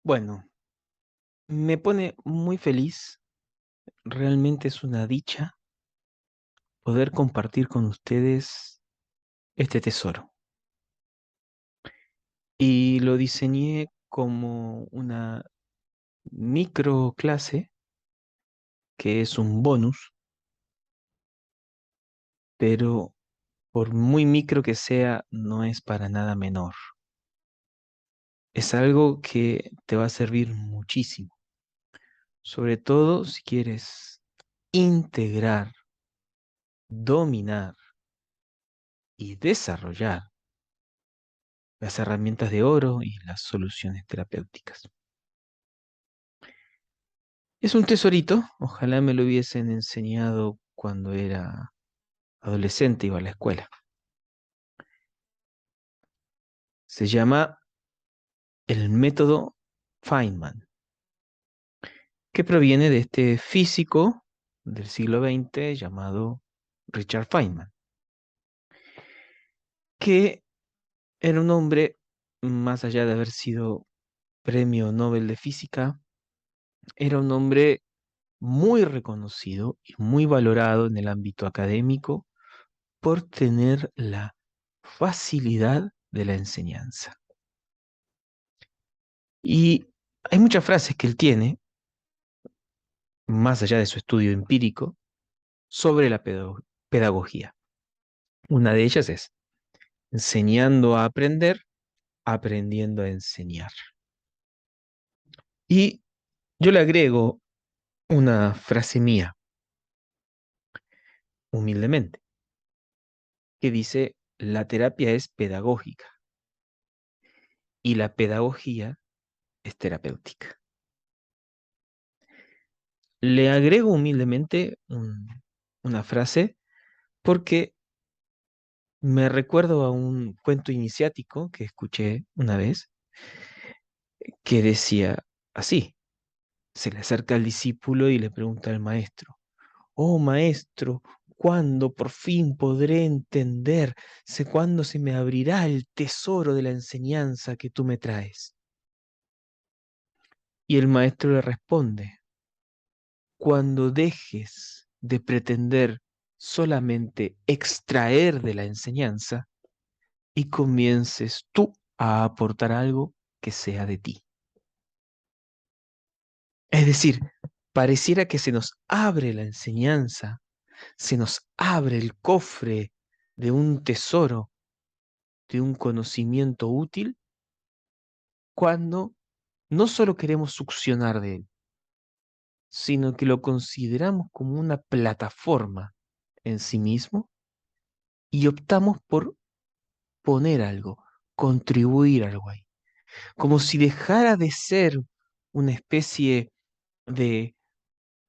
Bueno, me pone muy feliz, realmente es una dicha poder compartir con ustedes este tesoro. Y lo diseñé como una micro clase, que es un bonus, pero por muy micro que sea, no es para nada menor. Es algo que te va a servir muchísimo, sobre todo si quieres integrar, dominar y desarrollar las herramientas de oro y las soluciones terapéuticas. Es un tesorito, ojalá me lo hubiesen enseñado cuando era adolescente, iba a la escuela. Se llama el método Feynman, que proviene de este físico del siglo XX llamado Richard Feynman, que era un hombre, más allá de haber sido premio Nobel de Física, era un hombre muy reconocido y muy valorado en el ámbito académico por tener la facilidad de la enseñanza. Y hay muchas frases que él tiene, más allá de su estudio empírico, sobre la pedagogía. Una de ellas es, enseñando a aprender, aprendiendo a enseñar. Y yo le agrego una frase mía, humildemente, que dice, la terapia es pedagógica y la pedagogía es terapéutica. Le agrego humildemente una frase porque me recuerdo a un cuento iniciático que escuché una vez que decía así, se le acerca al discípulo y le pregunta al maestro, oh maestro, ¿cuándo por fin podré entender? ¿Sé cuándo se me abrirá el tesoro de la enseñanza que tú me traes? Y el maestro le responde, cuando dejes de pretender solamente extraer de la enseñanza y comiences tú a aportar algo que sea de ti. Es decir, pareciera que se nos abre la enseñanza, se nos abre el cofre de un tesoro, de un conocimiento útil, cuando no solo queremos succionar de él, sino que lo consideramos como una plataforma en sí mismo y optamos por poner algo, contribuir algo ahí, como si dejara de ser una especie de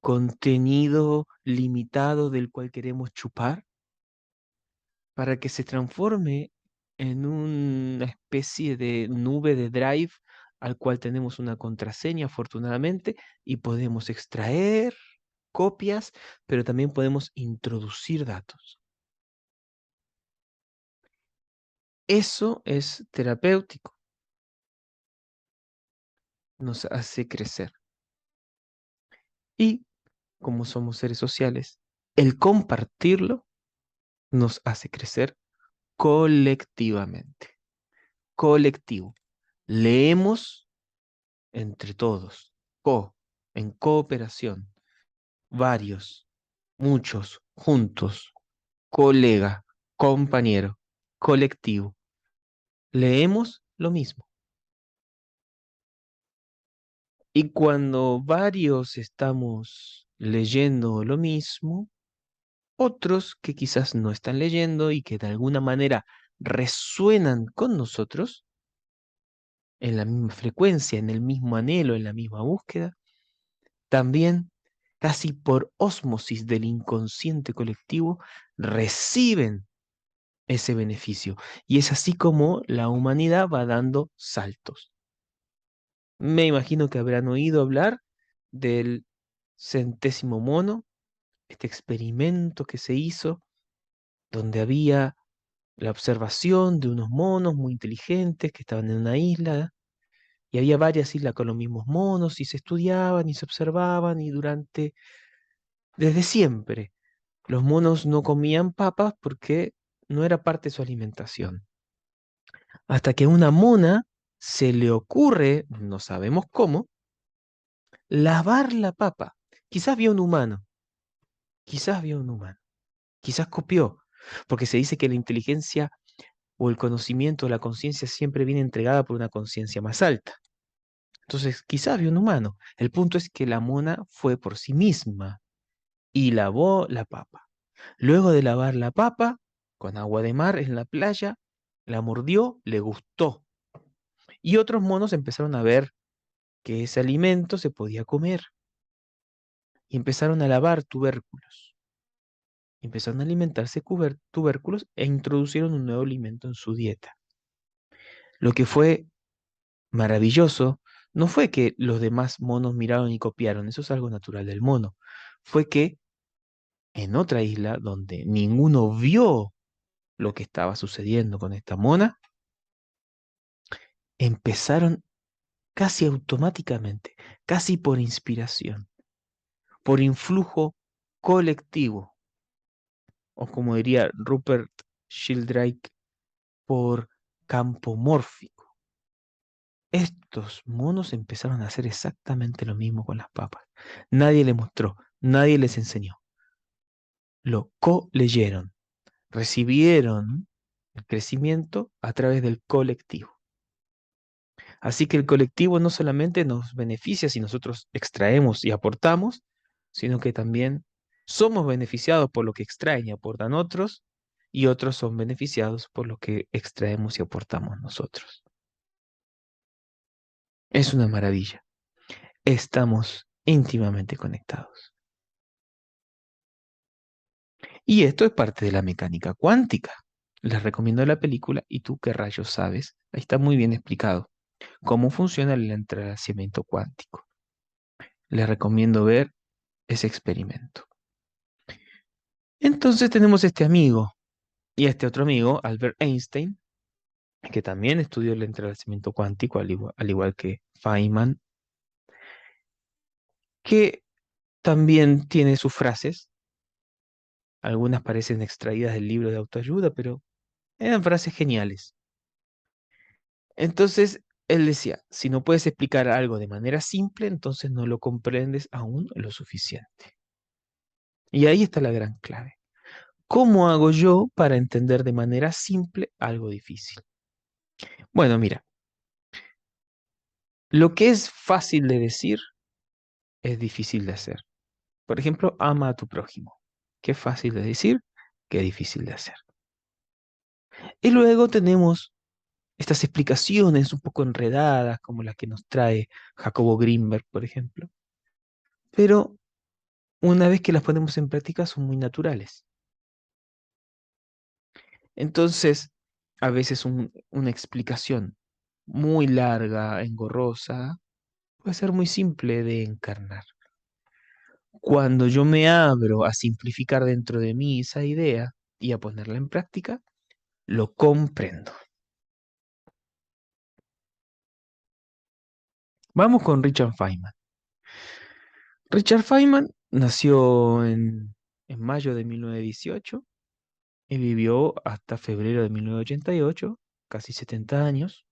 contenido limitado del cual queremos chupar para que se transforme en una especie de nube de Drive al cual tenemos una contraseña afortunadamente y podemos extraer copias, pero también podemos introducir datos. Eso es terapéutico, nos hace crecer. Y como somos seres sociales, el compartirlo nos hace crecer colectivamente. Colectivo. Leemos entre todos. En cooperación. Varios, muchos, juntos. Colega, compañero, colectivo. Leemos lo mismo. Y cuando varios estamos leyendo lo mismo, otros que quizás no están leyendo y que de alguna manera resuenan con nosotros, en la misma frecuencia, en el mismo anhelo, en la misma búsqueda, también, casi por ósmosis del inconsciente colectivo, reciben ese beneficio. Y es así como la humanidad va dando saltos. Me imagino que habrán oído hablar del centésimo mono, este experimento que se hizo, donde había la observación de unos monos muy inteligentes que estaban en una isla Y había varias islas con los mismos monos y se estudiaban y se observaban y desde siempre, los monos no comían papas porque no era parte de su alimentación. Hasta que a una mona se le ocurre, no sabemos cómo, lavar la papa. Quizás vio un humano, quizás vio un humano, quizás copió, porque se dice que la inteligencia o el conocimiento o la conciencia siempre viene entregada por una conciencia más alta. Entonces, quizás vio un humano. El punto es que la mona fue por sí misma y lavó la papa. Luego de lavar la papa, con agua de mar en la playa, la mordió, le gustó. Y otros monos empezaron a ver que ese alimento se podía comer y empezaron a lavar tubérculos. Empezaron a alimentarse tubérculos e introducieron un nuevo alimento en su dieta. Lo que fue maravilloso no fue que los demás monos miraron y copiaron, eso es algo natural del mono. Fue que en otra isla donde ninguno vio lo que estaba sucediendo con esta mona, empezaron casi automáticamente, casi por inspiración, por influjo colectivo, o como diría Rupert Sheldrake, por campo mórfico. Estos monos empezaron a hacer exactamente lo mismo con las papas. Nadie les mostró, nadie les enseñó. Lo co-leyeron, recibieron el crecimiento a través del colectivo. Así que el colectivo no solamente nos beneficia si nosotros extraemos y aportamos, sino que también somos beneficiados por lo que extraen y aportan otros, y otros son beneficiados por lo que extraemos y aportamos nosotros. Es una maravilla. Estamos íntimamente conectados. Y esto es parte de la mecánica cuántica. Les recomiendo la película ¿Y tú qué rayos sabes? Ahí está muy bien explicado cómo funciona el entrelazamiento cuántico. Les recomiendo ver ese experimento. Entonces tenemos este amigo y este otro amigo, Albert Einstein, que también estudió el entrelazamiento cuántico, al igual que Feynman, que también tiene sus frases. Algunas parecen extraídas del libro de autoayuda, pero eran frases geniales. Entonces, él decía, si no puedes explicar algo de manera simple, entonces no lo comprendes aún lo suficiente. Y ahí está la gran clave. ¿Cómo hago yo para entender de manera simple algo difícil? Bueno, mira, lo que es fácil de decir es difícil de hacer. Por ejemplo, ama a tu prójimo. Qué fácil de decir, qué difícil de hacer. Y luego tenemos estas explicaciones un poco enredadas, como las que nos trae Jacobo Grinberg, por ejemplo. Pero una vez que las ponemos en práctica son muy naturales. Entonces, a veces una explicación muy larga, engorrosa, puede ser muy simple de encarnar. Cuando yo me abro a simplificar dentro de mí esa idea y a ponerla en práctica, lo comprendo. Vamos con Richard Feynman. Richard Feynman nació en mayo de 1918 y vivió hasta febrero de 1988, casi 70 años.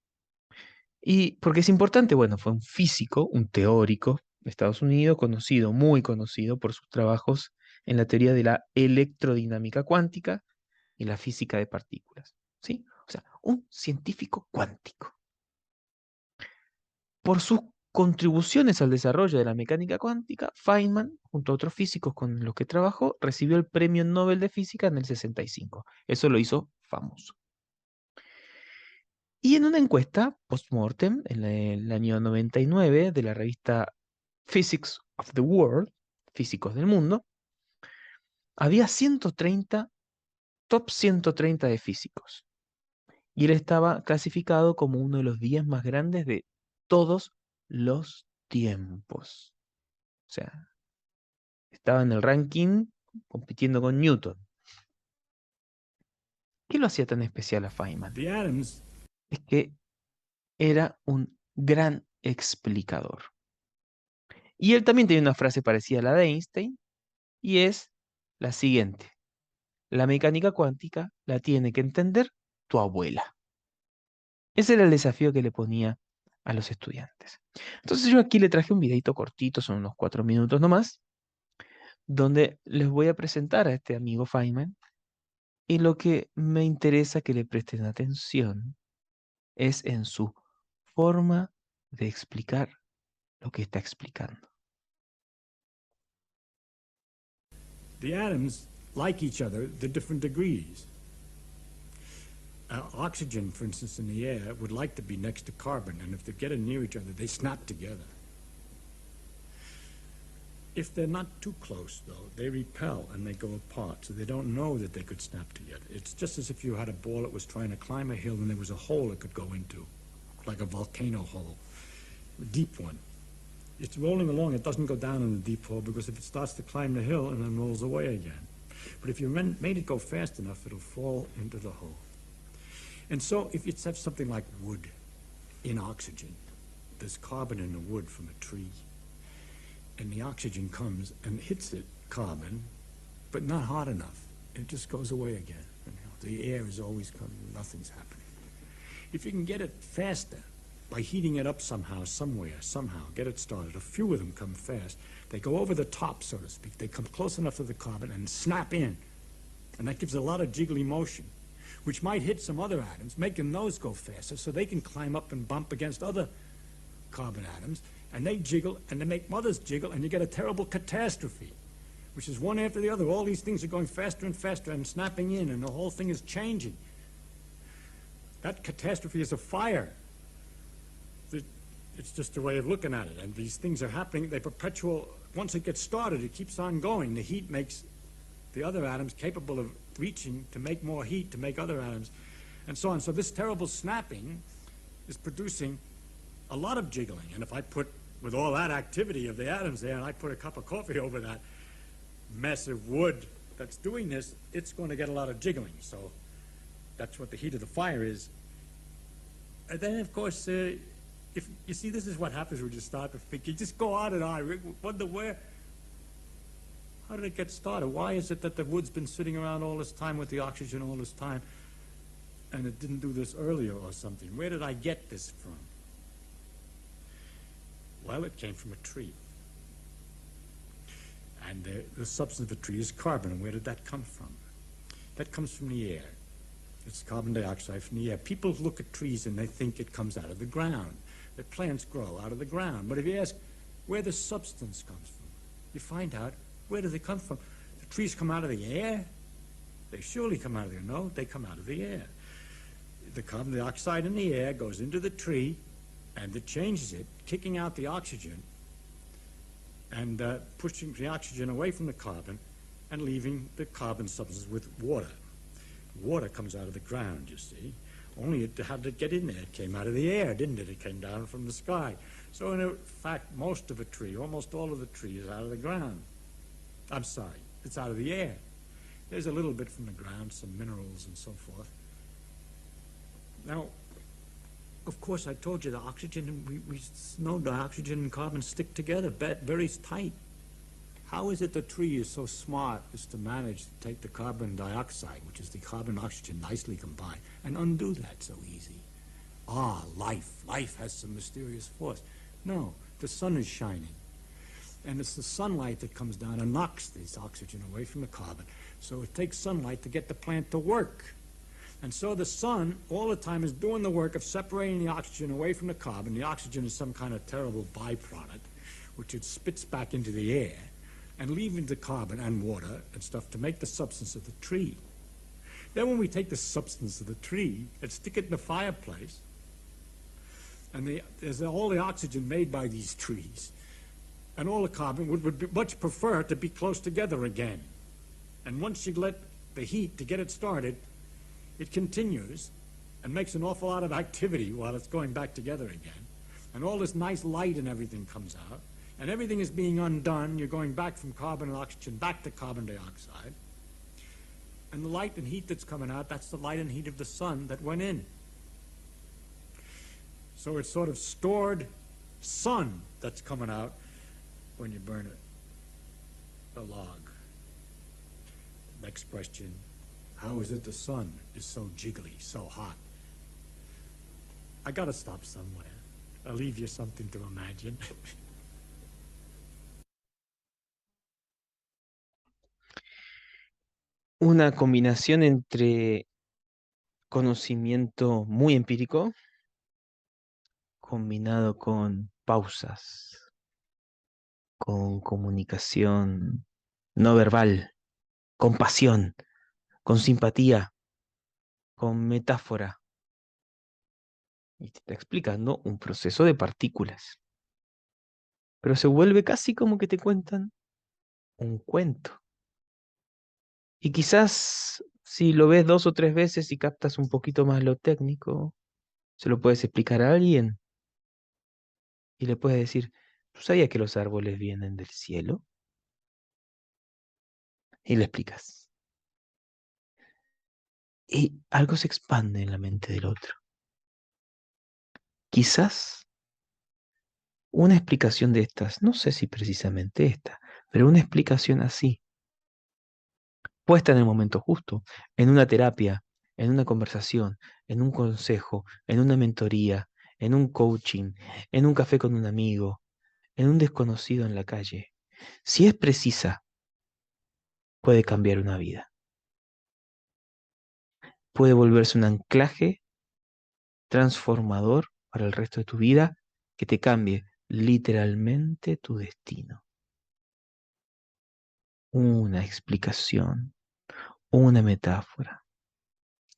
¿Y porque es importante? Bueno, fue un físico, un teórico de Estados Unidos, conocido, muy conocido por sus trabajos en la teoría de la electrodinámica cuántica y la física de partículas. ¿Sí? O sea, un científico cuántico. Por sus contribuciones al desarrollo de la mecánica cuántica, Feynman, junto a otros físicos con los que trabajó, recibió el Premio Nobel de Física en el 65. Eso lo hizo famoso. Y en una encuesta post-mortem, en el año 99, de la revista Physics of the World, Físicos del Mundo, había 130, top 130 de físicos. Y él estaba clasificado como uno de los 10 más grandes de todos los tiempos. O sea, estaba en el ranking compitiendo con Newton. ¿Qué lo hacía tan especial a Feynman? The atoms. Es que era un gran explicador. Y él también tiene una frase parecida a la de Einstein, y es la siguiente: la mecánica cuántica la tiene que entender tu abuela. Ese era el desafío que le ponía a los estudiantes. Entonces yo aquí le traje un videito cortito, son unos 4 minutos nomás, donde les voy a presentar a este amigo Feynman, y lo que me interesa que le presten atención es en su forma de explicar lo que está explicando. The atoms like each other to different degrees. Oxygen, for instance, in the air would like to be next to carbon, and if they're getting near each other, they snap together. If they're not too close, though, they repel and they go apart, so they don't know that they could snap together. It's just as if you had a ball that was trying to climb a hill and there was a hole it could go into, like a volcano hole, a deep one. It's rolling along, it doesn't go down in the deep hole, because if it starts to climb the hill and then rolls away again. But if you made it go fast enough, it'll fall into the hole. And so if you have something like wood in oxygen, there's carbon in the wood from a tree, and the oxygen comes and hits it, carbon, but not hard enough. It just goes away again. You know, the air is always coming, nothing's happening. If you can get it faster, by heating it up somehow, somewhere, somehow, get it started, a few of them come fast. They go over the top, so to speak. They come close enough to the carbon and snap in. And that gives a lot of jiggly motion, which might hit some other atoms, making those go faster, so they can climb up and bump against other carbon atoms, and they jiggle, and they make others jiggle, and you get a terrible catastrophe, which is one after the other. All these things are going faster and faster and snapping in, and the whole thing is changing. That catastrophe is a fire. It's just a way of looking at it, and these things are happening. They perpetual. Once it gets started, it keeps on going. The heat makes the other atoms capable of reaching to make more heat to make other atoms, and so on. So this terrible snapping is producing a lot of jiggling. And if I put, with all that activity of the atoms there, and I put a cup of coffee over that mess of wood that's doing this, it's going to get a lot of jiggling. So that's what the heat of the fire is. And then, of course, if you see, this is what happens when you start to think. You just go on and on. Wonder where. How did it get started? Why is it that the wood's been sitting around all this time with the oxygen all this time, and it didn't do this earlier or something? Where did I get this from? Well, it came from a tree. And the substance of a tree is carbon. And where did that come from? That comes from the air. It's carbon dioxide from the air. People look at trees and they think it comes out of the ground, that plants grow out of the ground. But if you ask where the substance comes from, you find out, where do they come from? The trees come out of the air? They surely come out of the air. No, they come out of the air. The carbon dioxide in the air goes into the tree, and it changes it, kicking out the oxygen and pushing the oxygen away from the carbon and leaving the carbon substance with water. Water comes out of the ground, you see. Only how did it get in there? It came out of the air, didn't it? It came down from the sky. So in fact, most of a tree, almost all of the tree is out of the ground. I'm sorry, it's out of the air. There's a little bit from the ground, some minerals and so forth. Now, of course, I told you the oxygen, we know the oxygen and carbon stick together very tight. How is it the tree is so smart as to manage to take the carbon dioxide, which is the carbon oxygen nicely combined, and undo that so easy? Ah, life. Life has some mysterious force. No, the sun is shining. And it's the sunlight that comes down and knocks this oxygen away from the carbon. So it takes sunlight to get the plant to work. And so the sun all the time is doing the work of separating the oxygen away from the carbon. The oxygen is some kind of terrible byproduct, which it spits back into the air, and leaving the carbon and water and stuff to make the substance of the tree. Then when we take the substance of the tree and stick it in the fireplace, and there's all the oxygen made by these trees, and all the carbon would much prefer to be close together again. And once you let the heat to get it started, it continues and makes an awful lot of activity while it's going back together again. And all this nice light and everything comes out, and everything is being undone. You're going back from carbon and oxygen back to carbon dioxide. And the light and heat that's coming out, that's the light and heat of the sun that went in. So it's sort of stored sun that's coming out when you burn a log. Next question, how is it the sun is so jiggly, so hot? I gotta stop somewhere. I'll leave you something to imagine. Una combinación entre conocimiento muy empírico combinado con pausas, con comunicación no verbal, con pasión, con simpatía, con metáfora. Y te está explicando un proceso de partículas. Pero se vuelve casi como que te cuentan un cuento. Y quizás si lo ves 2 o 3 veces y captas un poquito más lo técnico, se lo puedes explicar a alguien y le puedes decir, ¿tú sabías que los árboles vienen del cielo? Y le explicas. Y algo se expande en la mente del otro. Quizás una explicación de estas, no sé si precisamente esta, pero una explicación así, puesta en el momento justo, en una terapia, en una conversación, en un consejo, en una mentoría, en un coaching, en un café con un amigo, en un desconocido en la calle, si es precisa, puede cambiar una vida. Puede volverse un anclaje transformador para el resto de tu vida que te cambie literalmente tu destino. Una explicación, una metáfora,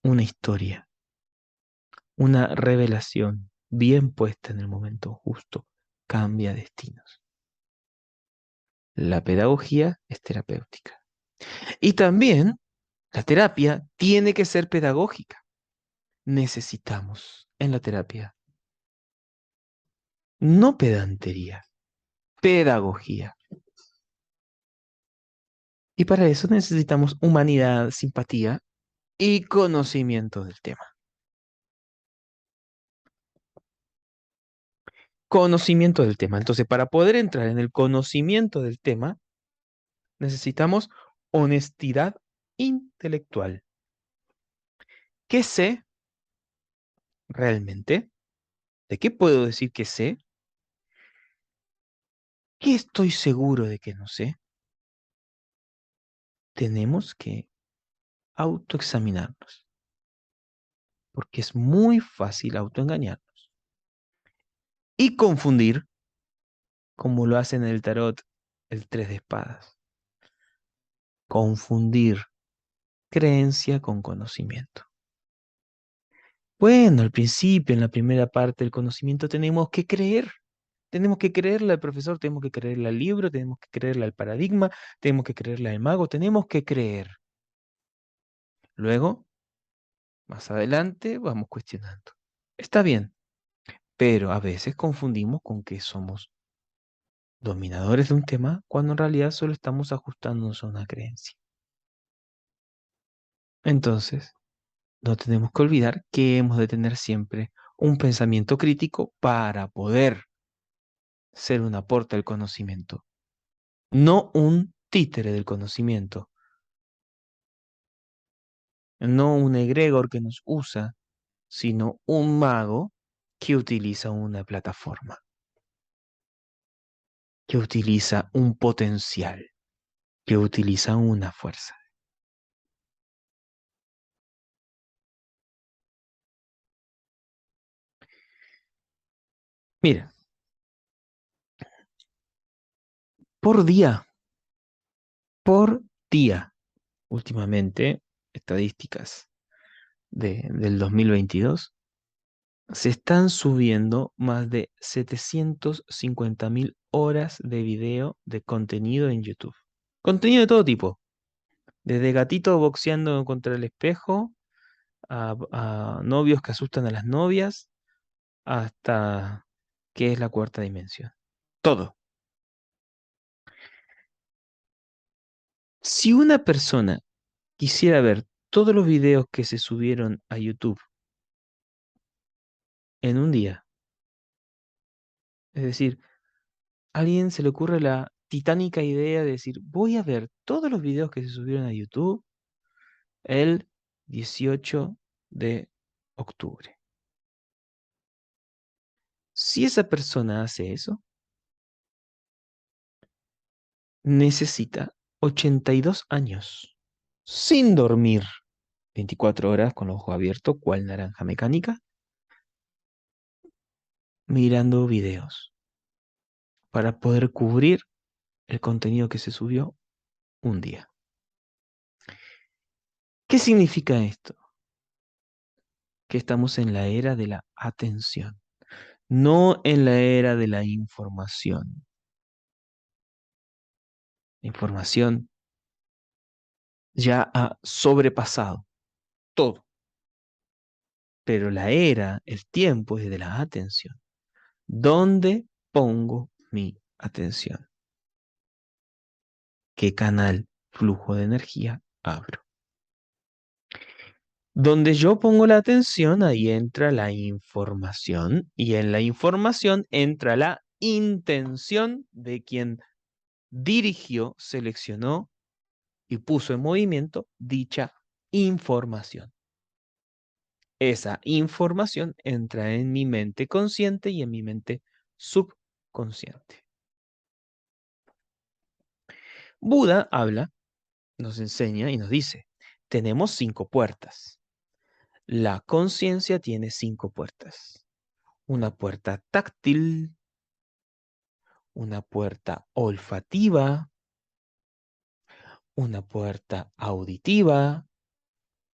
una historia, una revelación bien puesta en el momento justo cambia destinos. La pedagogía es terapéutica. Y también la terapia tiene que ser pedagógica. Necesitamos en la terapia no pedantería, pedagogía. Y para eso necesitamos humanidad, simpatía y conocimiento del tema. Conocimiento del tema. Entonces, para poder entrar en el conocimiento del tema, necesitamos honestidad intelectual. ¿Qué sé realmente? ¿De qué puedo decir que sé? ¿Qué estoy seguro de que no sé? Tenemos que autoexaminarnos, porque es muy fácil autoengañarnos y confundir, como lo hace en el tarot el 3 de espadas. Confundir creencia con conocimiento. Bueno, al principio, en la primera parte del conocimiento, tenemos que creer. Tenemos que creerle al profesor, tenemos que creerle al libro, tenemos que creerle al paradigma, tenemos que creerle al mago, tenemos que creer. Luego, más adelante, vamos cuestionando. Está bien, pero a veces confundimos con que somos dominadores de un tema cuando en realidad solo estamos ajustándonos a una creencia. Entonces, no tenemos que olvidar que hemos de tener siempre un pensamiento crítico para poder ser un aporte al conocimiento, no un títere del conocimiento, no un egregor que nos usa, sino un mago que utiliza una plataforma, que utiliza un potencial, que utiliza una fuerza. Mira, por día, por día, últimamente, estadísticas del 2022, se están subiendo más de 750.000 horas de video de contenido en YouTube. Contenido de todo tipo, desde gatitos boxeando contra el espejo, a novios que asustan a las novias, hasta qué es la cuarta dimensión. Todo. Si una persona quisiera ver todos los videos que se subieron a YouTube en un día, Es decir, a alguien se le ocurre la titánica idea de decir, voy a ver todos los videos que se subieron a YouTube el 18 de octubre. Si esa persona hace eso, necesita 82 años sin dormir 24 horas con los ojos abiertos, cual naranja mecánica, mirando videos para poder cubrir el contenido que se subió un día. ¿Qué significa esto? Que estamos en la era de la atención, no en la era de la información. La información ya ha sobrepasado todo, pero la era, el tiempo es de la atención. ¿Dónde pongo mi atención? ¿Qué canal, flujo de energía abro? Donde yo pongo la atención, ahí entra la información y en la información entra la intención de quien dirigió, seleccionó y puso en movimiento dicha información. Esa información entra en mi mente consciente y en mi mente subconsciente. Buda habla, nos enseña y nos dice, tenemos 5 puertas. La conciencia tiene 5 puertas. Una puerta táctil, una puerta olfativa, una puerta auditiva,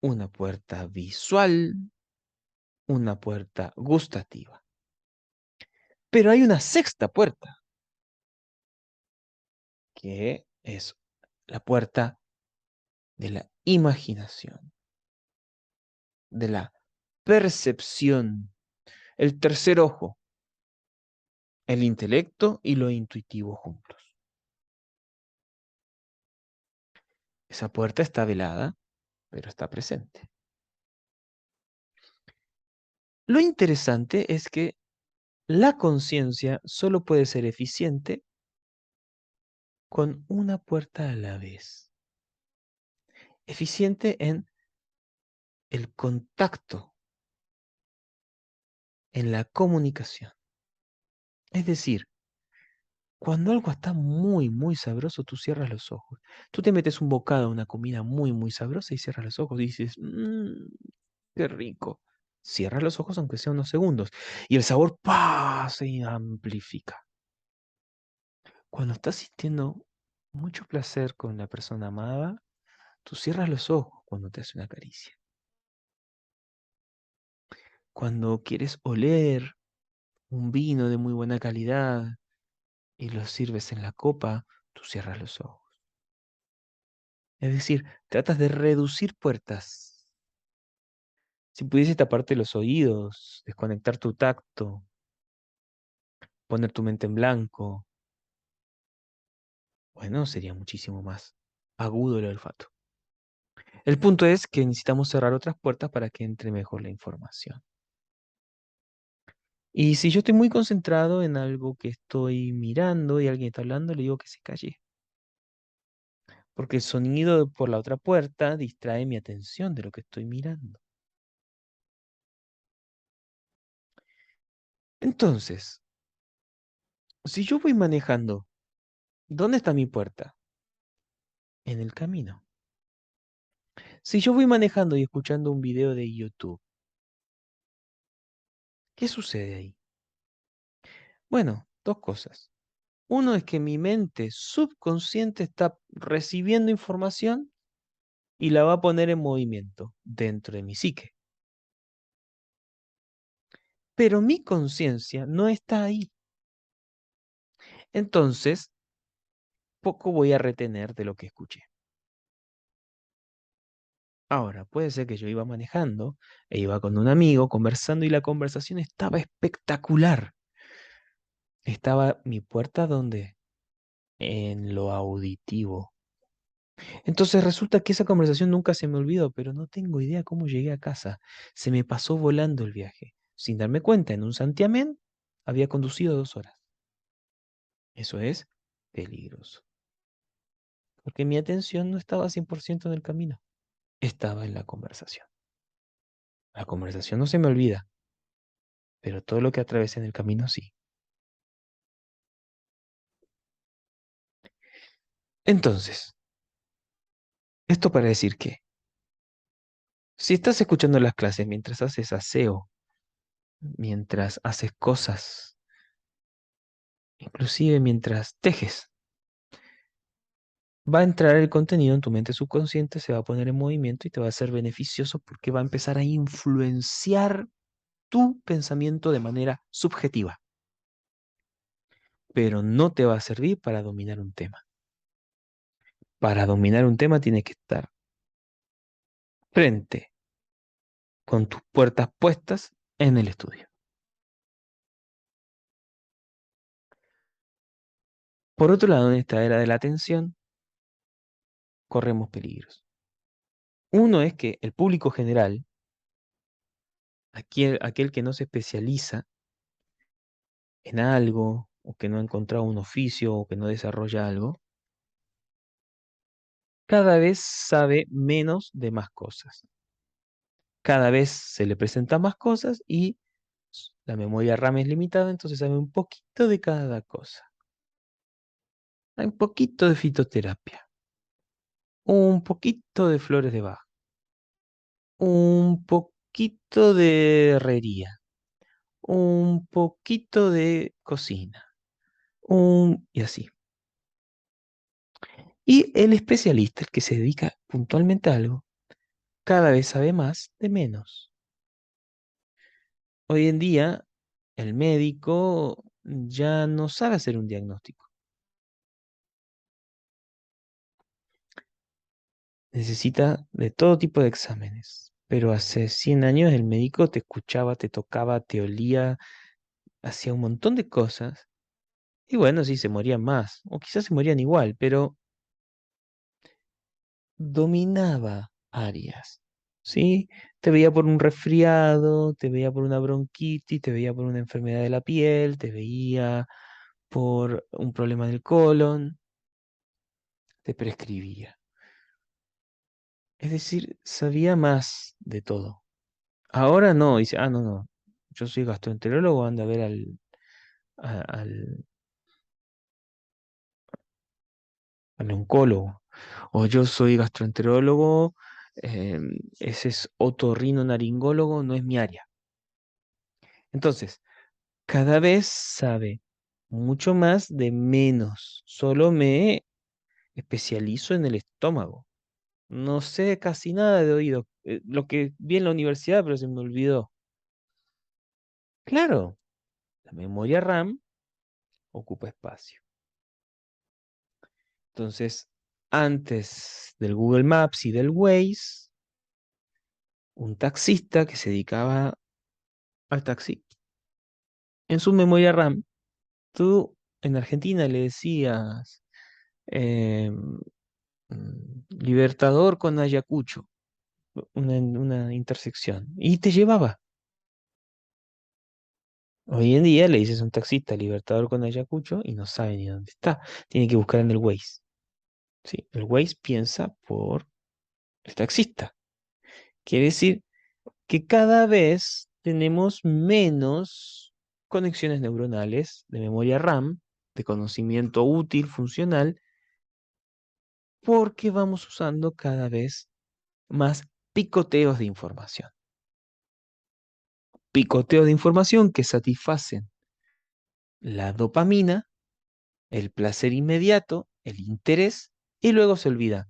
una puerta visual, una puerta gustativa. Pero hay una sexta puerta, que es la puerta de la imaginación, de la percepción, el tercer ojo, el intelecto y lo intuitivo juntos. Esa puerta está velada, pero está presente. Lo interesante es que la conciencia solo puede ser eficiente con una puerta a la vez. Eficiente en el contacto, en la comunicación. Es decir, cuando algo está muy, muy sabroso, tú cierras los ojos. Tú te metes un bocado, una comida muy, muy sabrosa y cierras los ojos y dices, qué rico. Cierras los ojos aunque sea unos segundos y el sabor ¡pah! Se amplifica. Cuando estás sintiendo mucho placer con la persona amada, tú cierras los ojos cuando te hace una caricia. Cuando quieres oler un vino de muy buena calidad y lo sirves en la copa, tú cierras los ojos. Es decir, tratas de reducir puertas. Si pudiese taparte los oídos, desconectar tu tacto, poner tu mente en blanco, bueno, sería muchísimo más agudo el olfato. El punto es que necesitamos cerrar otras puertas para que entre mejor la información. Y si yo estoy muy concentrado en algo que estoy mirando y alguien está hablando, le digo que se calle. Porque el sonido por la otra puerta distrae mi atención de lo que estoy mirando. Entonces, si yo voy manejando, ¿dónde está mi puerta? En el camino. Si yo voy manejando y escuchando un video de YouTube, ¿qué sucede ahí? Bueno, dos cosas. Uno es que mi mente subconsciente está recibiendo información y la va a poner en movimiento dentro de mi psique. Pero mi conciencia no está ahí. Entonces, poco voy a retener de lo que escuché. Ahora, puede ser que yo iba manejando e iba con un amigo conversando y la conversación estaba espectacular. Estaba mi puerta donde en lo auditivo. Entonces resulta que esa conversación nunca se me olvidó, pero no tengo idea cómo llegué a casa. Se me pasó volando el viaje. Sin darme cuenta, en un santiamén había conducido 2 horas. Eso es peligroso. Porque mi atención no estaba 100% en el camino, estaba en la conversación. La conversación no se me olvida, pero todo lo que atravesé en el camino sí. Entonces, esto para decir que, si estás escuchando las clases mientras haces aseo, mientras haces cosas, inclusive mientras tejes, va a entrar el contenido en tu mente subconsciente, se va a poner en movimiento y te va a ser beneficioso porque va a empezar a influenciar tu pensamiento de manera subjetiva, pero no te va a servir para dominar un tema. Para dominar un tema tienes que estar frente, con tus puertas puestas en el estudio. Por otro lado, en esta era de la atención, corremos peligros. Uno es que el público general, aquel que no se especializa en algo, o que no ha encontrado un oficio, o que no desarrolla algo, cada vez sabe menos de más cosas. Cada vez se le presentan más cosas y la memoria RAM es limitada, entonces sabe un poquito de cada cosa. Hay un poquito de fitoterapia, un poquito de flores de Bach, un poquito de herrería, un poquito de cocina, y así. Y el especialista, el que se dedica puntualmente a algo, cada vez sabe más de menos. Hoy en día, el médico ya no sabe hacer un diagnóstico. Necesita de todo tipo de exámenes. Pero hace 100 años el médico te escuchaba, te tocaba, te olía, hacía un montón de cosas. Y bueno, sí, se morían más. O quizás se morían igual, pero dominaba áreas. ¿Sí? Te veía por un resfriado, te veía por una bronquitis, te veía por una enfermedad de la piel, te veía por un problema del colon, te prescribía. Es decir, sabía más de todo. Ahora no, dice, no, no, yo soy gastroenterólogo, anda a ver al al oncólogo. O yo soy gastroenterólogo, ese es otorrinolaringólogo, no es mi área. Entonces, cada vez sabe mucho más de menos. Solo me especializo en el estómago. No sé casi nada de oído. Lo que vi en la universidad, pero se me olvidó. Claro, la memoria RAM ocupa espacio. Entonces, antes del Google Maps y del Waze, un taxista que se dedicaba al taxi, en su memoria RAM, tú en Argentina le decías Libertador con Ayacucho, una intersección, y te llevaba. Hoy en día le dices a un taxista Libertador con Ayacucho y no sabe ni dónde está. Tiene que buscar en el Waze. ¿Sí? El Waze piensa por el taxista. Quiere decir que cada vez tenemos menos conexiones neuronales de memoria RAM, de conocimiento útil, funcional, porque vamos usando cada vez más picoteos de información. Picoteos de información que satisfacen la dopamina, el placer inmediato, el interés, y luego se olvida.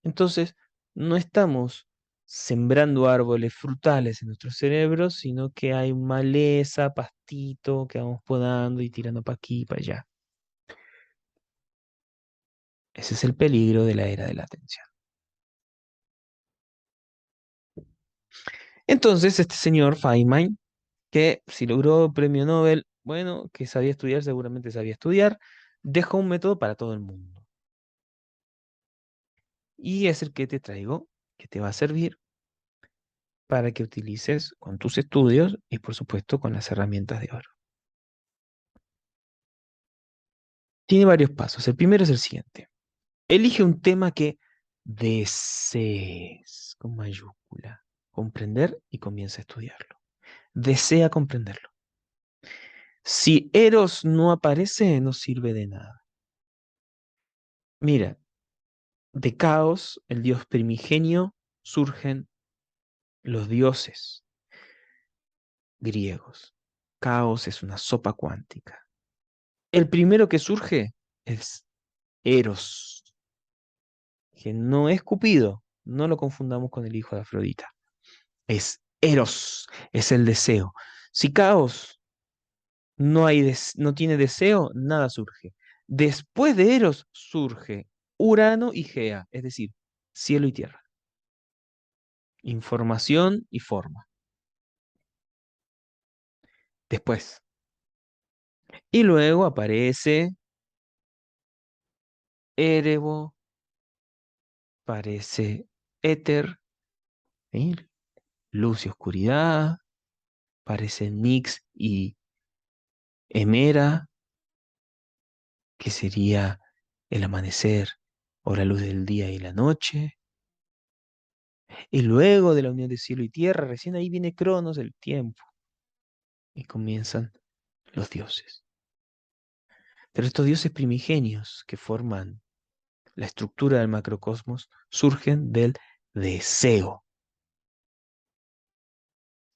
Entonces, no estamos sembrando árboles frutales en nuestros cerebros, sino que hay maleza, pastito que vamos podando y tirando para aquí y para allá. Ese es el peligro de la era de la atención. Entonces, este señor Feynman, que si logró premio Nobel, bueno, que sabía estudiar, seguramente sabía estudiar, dejó un método para todo el mundo. Y es el que te traigo, que te va a servir para que utilices con tus estudios y por supuesto con las herramientas de oro. Tiene varios pasos. El primero es el siguiente. Elige un tema que desees, con mayúscula, comprender y comienza a estudiarlo. Desea comprenderlo. Si Eros no aparece, no sirve de nada. Mira, de Caos, el dios primigenio, surgen los dioses griegos. Caos es una sopa cuántica. El primero que surge es Eros, que no es Cupido, no lo confundamos con el hijo de Afrodita. Es Eros, es el deseo. Si Caos no tiene deseo, nada surge. Después de Eros surge Urano y Gea, es decir, cielo y tierra, información y forma. Después. Y luego aparece Erebo, aparece éter, ¿sí? Luz y oscuridad, aparecen Nix y Hemera, que sería el amanecer o la luz del día y la noche. Y luego de la unión de cielo y tierra, recién ahí viene Cronos, el tiempo, y comienzan los dioses. Pero estos dioses primigenios que forman la estructura del macrocosmos surgen del deseo.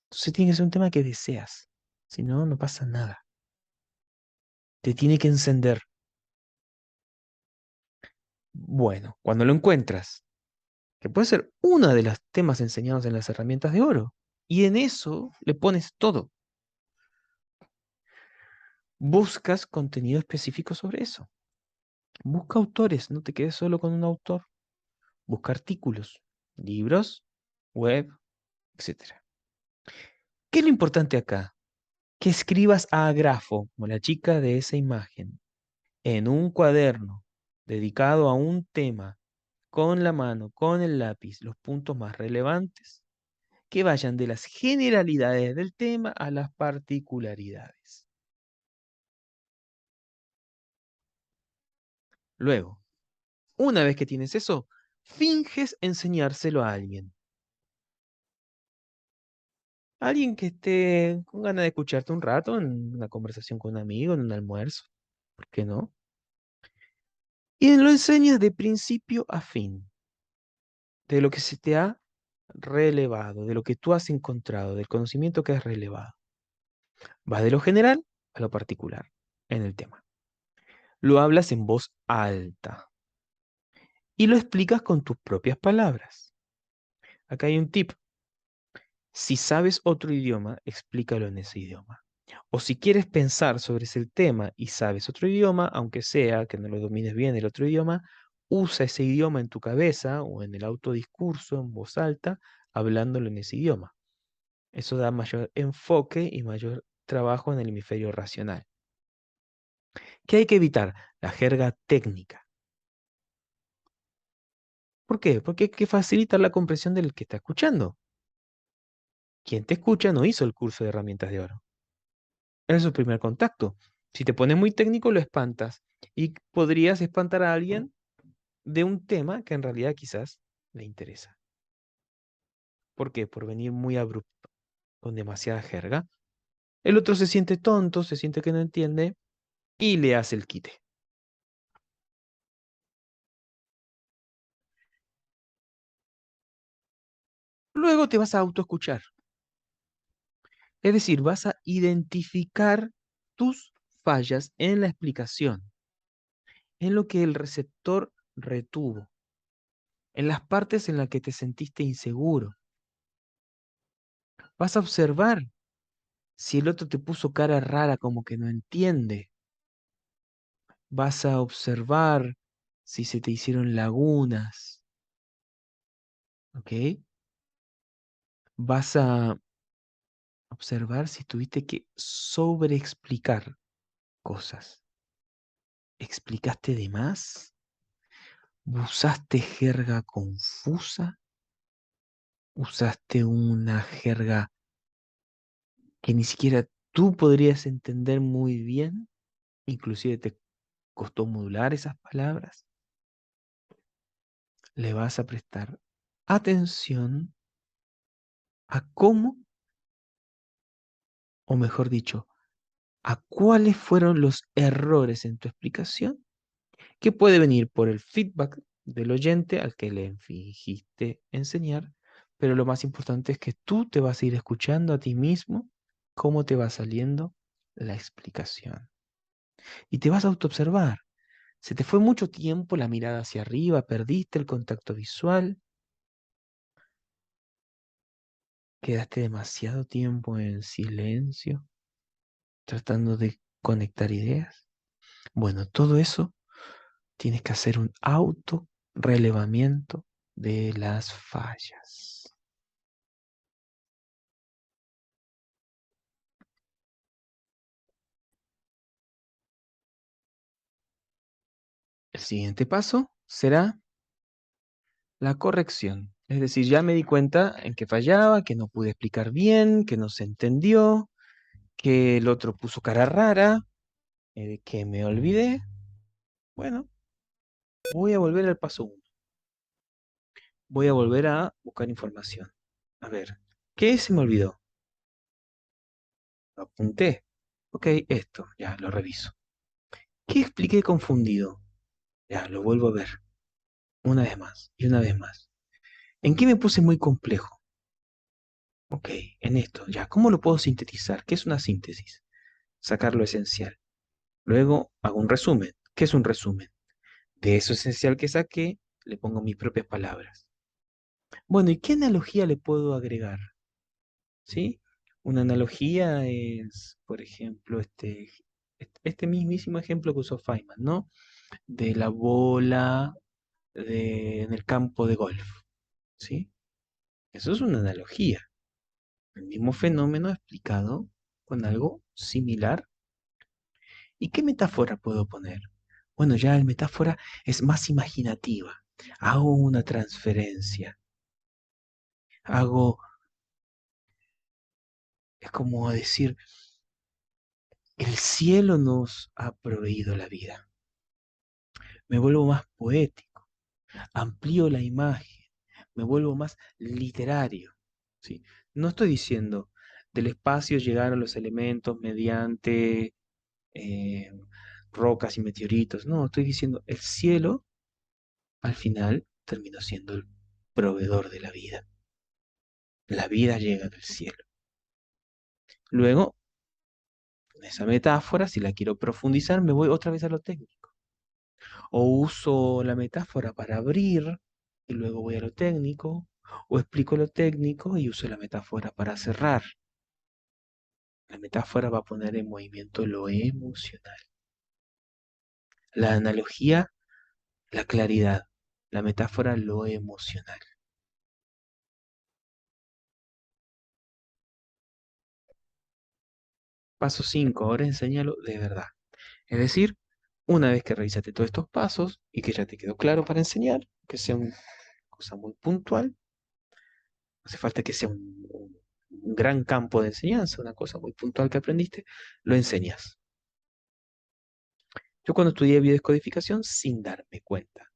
Entonces tiene que ser un tema que deseas, si no, no pasa nada. Te tiene que encender. Bueno, cuando lo encuentras, que puede ser uno de los temas enseñados en las herramientas de oro, y en eso le pones todo. Buscas contenido específico sobre eso. Busca autores, no te quedes solo con un autor. Busca artículos, libros, web, etcétera. ¿Qué es lo importante acá? Que escribas a grafo, como la chica de esa imagen, en un cuaderno dedicado a un tema, con la mano, con el lápiz, los puntos más relevantes, que vayan de las generalidades del tema a las particularidades. Luego, una vez que tienes eso, finges enseñárselo a alguien. Alguien que esté con ganas de escucharte un rato en una conversación con un amigo, en un almuerzo. ¿Por qué no? Y lo enseñas de principio a fin, de lo que se te ha relevado, de lo que tú has encontrado, del conocimiento que has relevado. Vas de lo general a lo particular en el tema. Lo hablas en voz alta y lo explicas con tus propias palabras. Acá hay un tip. Si sabes otro idioma, explícalo en ese idioma. O si quieres pensar sobre ese tema y sabes otro idioma, aunque sea que no lo domines bien el otro idioma, usa ese idioma en tu cabeza o en el autodiscurso en voz alta, hablándolo en ese idioma. Eso da mayor enfoque y mayor trabajo en el hemisferio racional. ¿Qué hay que evitar? La jerga técnica. ¿Por qué? Porque hay que facilitar la comprensión del que está escuchando. Quien te escucha no hizo el curso de herramientas de oro. Ese es su primer contacto. Si te pones muy técnico, lo espantas. Y podrías espantar a alguien de un tema que en realidad quizás le interesa. ¿Por qué? Por venir muy abrupto, con demasiada jerga. El otro se siente tonto, se siente que no entiende y le hace el quite. Luego te vas a autoescuchar. Es decir, vas a identificar tus fallas en la explicación, en lo que el receptor retuvo, en las partes en las que te sentiste inseguro. Vas a observar si el otro te puso cara rara como que no entiende. Vas a observar si se te hicieron lagunas, ¿ok? Vas a observar si tuviste que sobreexplicar cosas. ¿Explicaste de más? ¿Usaste jerga confusa? ¿Usaste una jerga que ni siquiera tú podrías entender muy bien? Inclusive te costó modular esas palabras, le vas a prestar atención a cómo, o mejor dicho, a cuáles fueron los errores en tu explicación, que puede venir por el feedback del oyente al que le fingiste enseñar, pero lo más importante es que tú te vas a ir escuchando a ti mismo cómo te va saliendo la explicación. Y te vas a autoobservar. Se te fue mucho tiempo la mirada hacia arriba, perdiste el contacto visual, quedaste demasiado tiempo en silencio, tratando de conectar ideas. Bueno, todo eso tienes que hacer un auto relevamiento de las fallas. El siguiente paso será la corrección. Es decir, ya me di cuenta en que fallaba, que no pude explicar bien, que no se entendió, que el otro puso cara rara, que me olvidé. Bueno, voy a volver al paso uno. Voy a volver a buscar información. A ver, ¿qué se me olvidó? Lo apunté. Ok, esto, ya lo reviso. ¿Qué expliqué confundido? Ya, lo vuelvo a ver. Una vez más y una vez más. ¿En qué me puse muy complejo? Ok, en esto, ya, ¿cómo lo puedo sintetizar? ¿Qué es una síntesis? Sacar lo esencial. Luego hago un resumen. ¿Qué es un resumen? De eso esencial que saqué, le pongo mis propias palabras. Bueno, ¿y qué analogía le puedo agregar? ¿Sí? Una analogía es, por ejemplo, este mismísimo ejemplo que usó Feynman, ¿no? De la bola en el campo de golf, ¿sí? Eso es una analogía. El mismo fenómeno explicado con algo similar. ¿Y qué metáfora puedo poner? Bueno, ya la metáfora es más imaginativa. Hago una transferencia. Hago, es como decir, el cielo nos ha proveído la vida. Me vuelvo más poético, amplío la imagen, me vuelvo más literario. ¿Sí? No estoy diciendo del espacio llegar a los elementos mediante eh, rocas y meteoritos. No, estoy diciendo el cielo al final terminó siendo el proveedor de la vida. La vida llega del cielo. Luego, en esa metáfora, si la quiero profundizar, me voy otra vez a lo técnico. O uso la metáfora para abrir y luego voy a lo técnico. O explico lo técnico y uso la metáfora para cerrar. La metáfora va a poner en movimiento lo emocional. La analogía, la claridad. La metáfora, lo emocional. Paso 5. Ahora enséñalo de verdad. Es decir, una vez que revisaste todos estos pasos y que ya te quedó claro para enseñar, que sea una cosa muy puntual, no hace falta que sea un gran campo de enseñanza, una cosa muy puntual que aprendiste, lo enseñas. Yo cuando estudié biodescodificación, sin darme cuenta,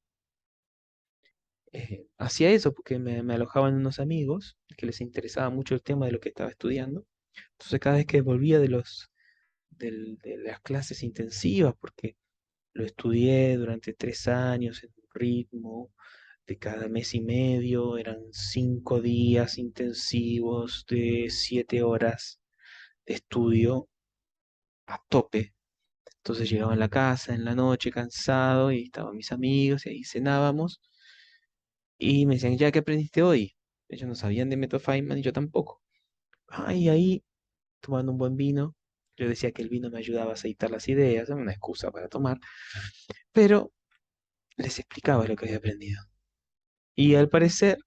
hacía eso porque me alojaban unos amigos que les interesaba mucho el tema de lo que estaba estudiando. Entonces cada vez que volvía de las clases intensivas, porque lo estudié durante 3 años en un ritmo de cada mes y medio, eran 5 días intensivos de 7 horas de estudio a tope. Entonces llegaba a la casa en la noche cansado y estaban mis amigos y ahí cenábamos y me decían, ¿ya qué aprendiste hoy? Ellos no sabían de Method Feynman y yo tampoco. Ay, ahí tomando un buen vino. Yo decía que el vino me ayudaba a aceitar las ideas, era una excusa para tomar, pero les explicaba lo que había aprendido. Y al parecer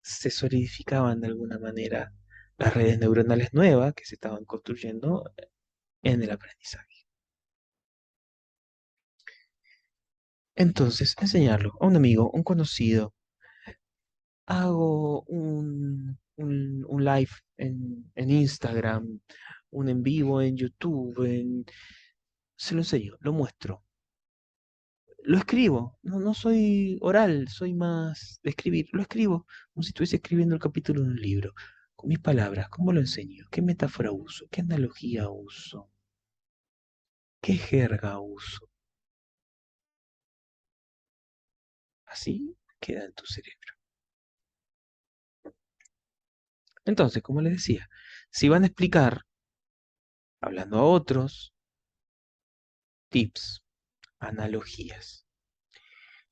se solidificaban de alguna manera las redes neuronales nuevas que se estaban construyendo en el aprendizaje. Entonces, enseñarlo a un amigo, un conocido. Hago un live en Instagram, un en vivo en YouTube, se lo enseño, lo muestro. lo escribo, no soy oral, soy más de escribir, lo escribo como si estuviese escribiendo el capítulo de un libro, con mis palabras, ¿cómo lo enseño? ¿Qué metáfora uso? ¿Qué analogía uso? ¿Qué jerga uso? Así queda en tu cerebro. Entonces, como les decía, si van a explicar, hablando a otros, tips, analogías.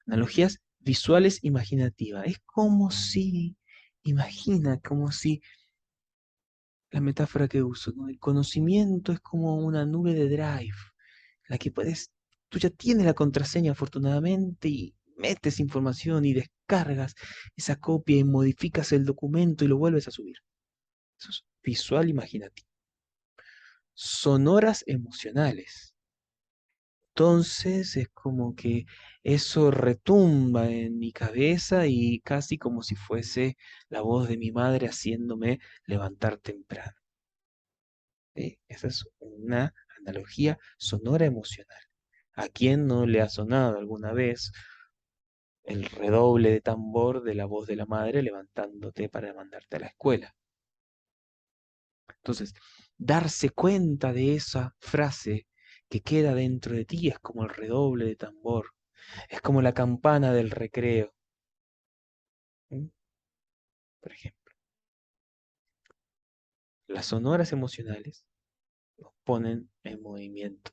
Analogías visuales imaginativas. Es como si, imagina, como si la metáfora que uso, ¿no? El conocimiento es como una nube de Drive, la que puedes, tú ya tienes la contraseña afortunadamente y metes información y descargas esa copia y modificas el documento y lo vuelves a subir. Eso es visual imaginativo. Sonoras emocionales. Entonces es como que eso retumba en mi cabeza y casi como si fuese la voz de mi madre haciéndome levantar temprano. ¿Sí? Esa es una analogía sonora emocional. ¿A quién no le ha sonado alguna vez el redoble de tambor de la voz de la madre levantándote para mandarte a la escuela? Entonces, darse cuenta de esa frase que queda dentro de ti es como el redoble de tambor, es como la campana del recreo. ¿Mm? Por ejemplo, las sonoras emocionales nos ponen en movimiento,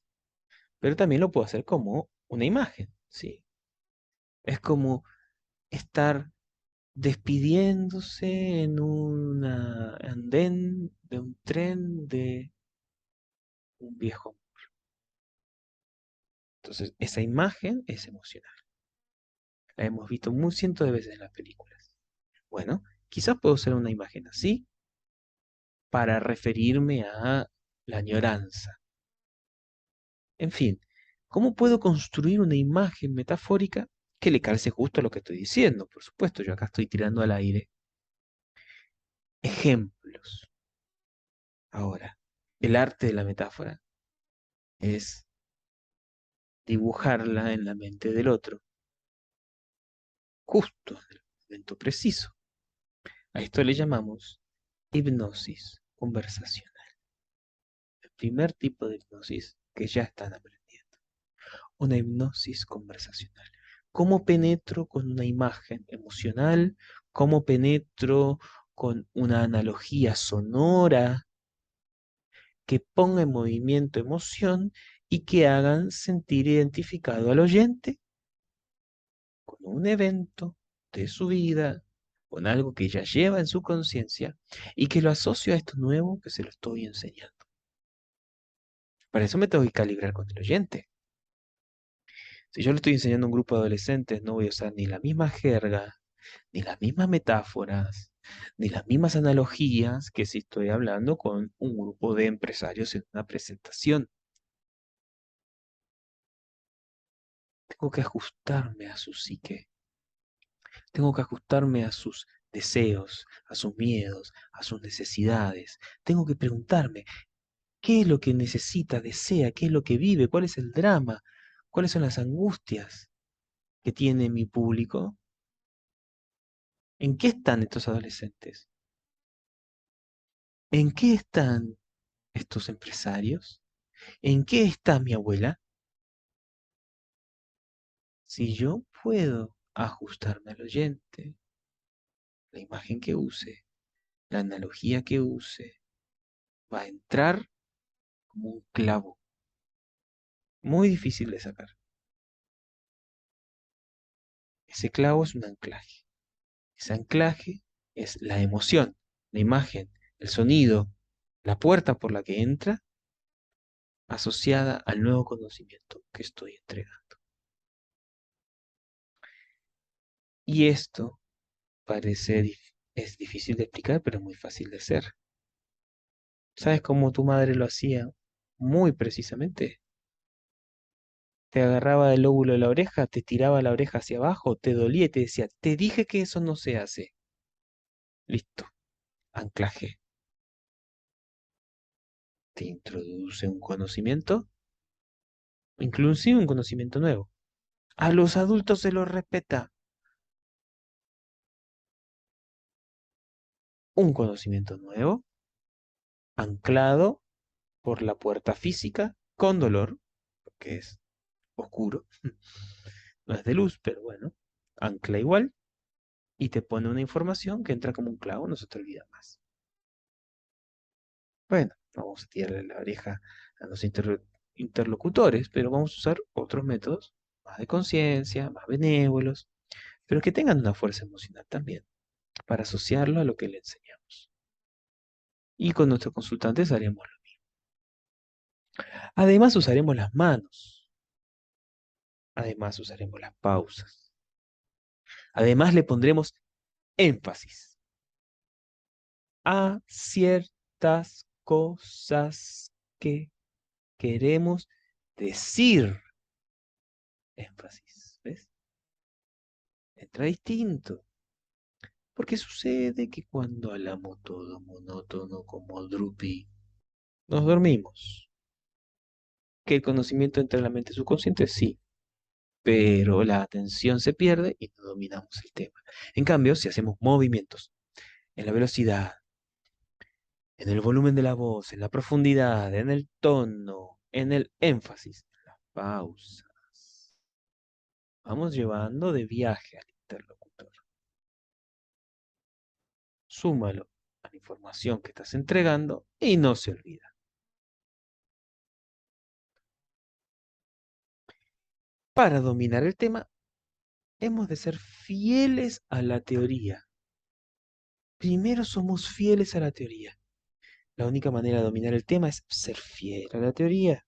pero también lo puedo hacer como una imagen, ¿sí? Es como estar despidiéndose en un andén de un tren de un viejo. Entonces, esa imagen es emocional. La hemos visto muy cientos de veces en las películas. Bueno, quizás puedo usar una imagen así para referirme a la añoranza. En fin, ¿cómo puedo construir una imagen metafórica que le calce justo a lo que estoy diciendo? Por supuesto, yo acá estoy tirando al aire ejemplos. Ahora, el arte de la metáfora es dibujarla en la mente del otro, justo en el momento preciso. A esto le llamamos hipnosis conversacional. El primer tipo de hipnosis que ya están aprendiendo. Una hipnosis conversacional. ¿Cómo penetro con una imagen emocional? ¿Cómo penetro con una analogía sonora que ponga en movimiento emoción y que hagan sentir identificado al oyente con un evento de su vida, con algo que ya lleva en su conciencia y que lo asocio a esto nuevo que se lo estoy enseñando? Para eso me tengo que calibrar con el oyente. Si yo le estoy enseñando a un grupo de adolescentes, no voy a usar ni la misma jerga, ni las mismas metáforas, ni las mismas analogías que si estoy hablando con un grupo de empresarios en una presentación. Tengo que ajustarme a su psique, tengo que ajustarme a sus deseos, a sus miedos, a sus necesidades. Tengo que preguntarme, ¿qué es lo que necesita, desea, qué es lo que vive, cuál es el drama, cuáles son las angustias que tiene mi público? ¿En qué están estos adolescentes? ¿En qué están estos empresarios? ¿En qué está mi abuela? Si yo puedo ajustarme al oyente, la imagen que use, la analogía que use, va a entrar como un clavo, muy difícil de sacar. Ese clavo es un anclaje. Ese anclaje es la emoción, la imagen, el sonido, la puerta por la que entra, asociada al nuevo conocimiento que estoy entregando. Y esto es difícil de explicar, pero es muy fácil de hacer. ¿Sabes cómo tu madre lo hacía muy precisamente? Te agarraba del lóbulo de la oreja, te tiraba la oreja hacia abajo, te dolía y te decía, te dije que eso no se hace. Listo, anclaje. Te introduce un conocimiento, inclusive un conocimiento nuevo. A los adultos se los respeta. Un conocimiento nuevo, anclado por la puerta física, con dolor, porque es oscuro, no es de luz, pero bueno, ancla igual, y te pone una información que entra como un clavo, no se te olvida más. Bueno, no vamos a tirarle la oreja a los interlocutores, pero vamos a usar otros métodos más de conciencia, más benévolos, pero que tengan una fuerza emocional también, para asociarlo a lo que le enseñamos. Y con nuestros consultantes haremos lo mismo. Además usaremos las manos, además usaremos las pausas, además le pondremos énfasis a ciertas cosas que queremos decir. Énfasis, ¿ves? Entra distinto. Porque sucede que cuando hablamos todo monótono como Drupi, nos dormimos. Que el conocimiento entra en la mente subconsciente, sí, pero la atención se pierde y no dominamos el tema. En cambio, si hacemos movimientos en la velocidad, en el volumen de la voz, en la profundidad, en el tono, en el énfasis, en las pausas, vamos llevando de viaje al interlocutor. Súmalo a la información que estás entregando y no se olvida. Para dominar el tema, hemos de ser fieles a la teoría. Primero somos fieles a la teoría. La única manera de dominar el tema es ser fiel a la teoría.